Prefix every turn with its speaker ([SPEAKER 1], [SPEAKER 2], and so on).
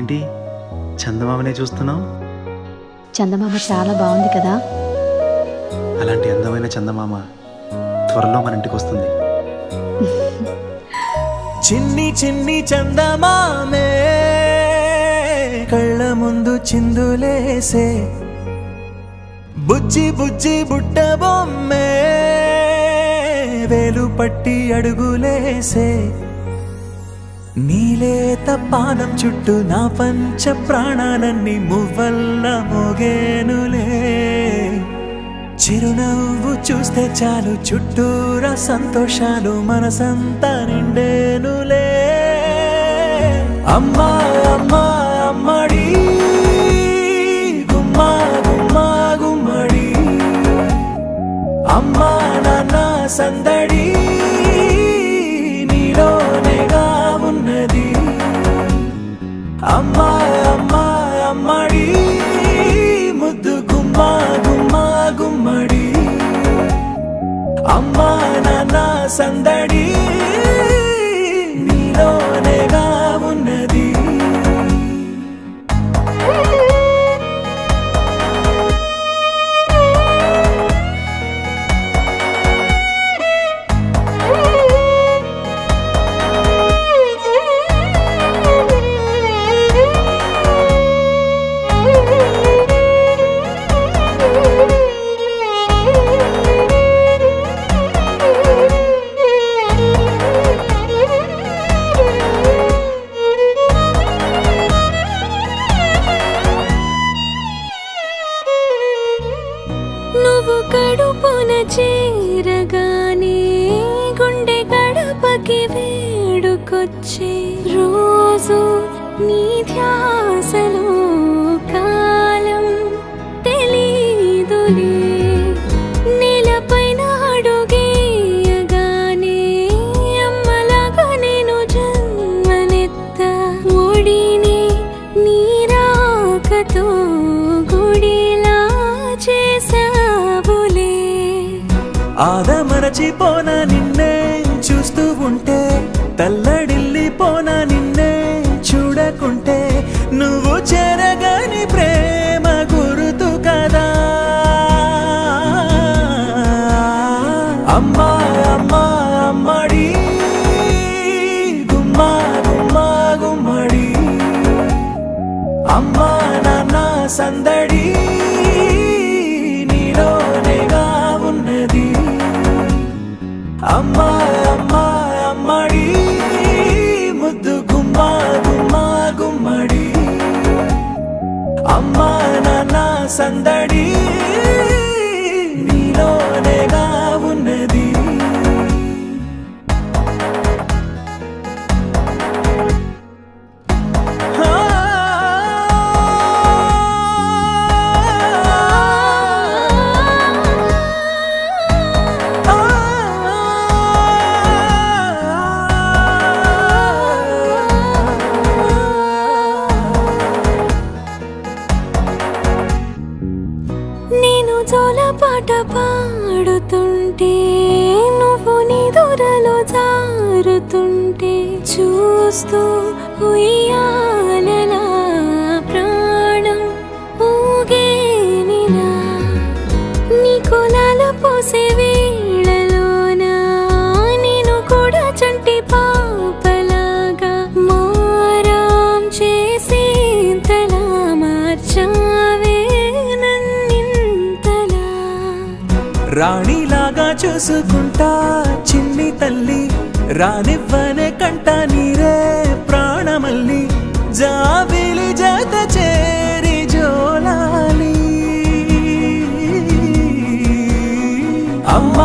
[SPEAKER 1] ఏంటి చందమామనే చూస్తున్నావు?
[SPEAKER 2] చందమామ చాలా బాగుంది కదా.
[SPEAKER 1] అలాంటి అందమైన చందమామ త్వరలో మన ఇంటికి వస్తుంది.
[SPEAKER 3] చిన్ని చిన్ని చందమామే కళ్ళ ముందు చిందులేసే, బుజ్జి బుజ్జి బుట్ట బొమ్మే వేలు పట్టి అడుగులేసే, నీలేత పాదం చుట్టూ నా పంచ ప్రాణాలన్నీ మువ్వల్ల మోగేనులే. చిరునవ్వు చూస్తే చాలు చుట్టూరా సంతోషాలు మనసంతా నిండేనులే. అమ్మా అమ్మా అమ్మడి గుమ్మా గుమ్మా గుమ్మడి, అమ్మా నాన్న సందడి నీలోనేగా ఉన్నది. అమ్మా అమ్మా అమ్మడి ముద్దు గుమ్మా గుమ్మా గుమ్మడి, అమ్మా నాన్న సందడి నీలోనేగా ఉన్నది.
[SPEAKER 4] నువ్వు కడుపున చేరగానే గుండె గడపకి వేడుకొచ్చే, రోజు నీ ధ్యాసలో కాలం తెలీదులే. నేలపైన అడుగేయగానే అమ్మలాగా నేను జన్మనెత్త, ఒడిని నీ రాకతో గుడిలా చేసావులే.
[SPEAKER 3] ఆదమరచిపోన నిన్నే చూస్తూ ఉంటే, తల్లడిల్లిపోన నిన్నే చూడకుంటే, నువ్వు చెరగని ప్రేమ గురుతు కదా. అమ్మా అమ్మా అమ్మడి గుమ్మా గుమ్మా గుమ్మడి, అమ్మా నాన్న సందడి నీలోనేగా ఉన్నది. అమ్మా అమ్మా అమ్మడి ముద్దు గుమ్మా గుమ్మా గుమ్మడి, అమ్మా నాన్న సందడి నీలోనేగా ఉన్నది.
[SPEAKER 4] నేను జోలపాట పాడుతుంటే, నువ్వు నీ దూరలో జారుతుంటే, చూస్తూ ఉయ్యాలలా ప్రాణం ఊగేనిలా. నీ కులాల పోసే వేళలోనా నేను కూడా చంటి పాపలాగా మారాం చేసేంతలా మార్చావే నన్నింతలా.
[SPEAKER 3] రాణిలాగా చూసుకుంటా చిన్ని తల్లి, రానివ్వనే కంట నీరే ప్రాణమల్లి, జాబిలి జత చేరి జోలాలి. అమ్మా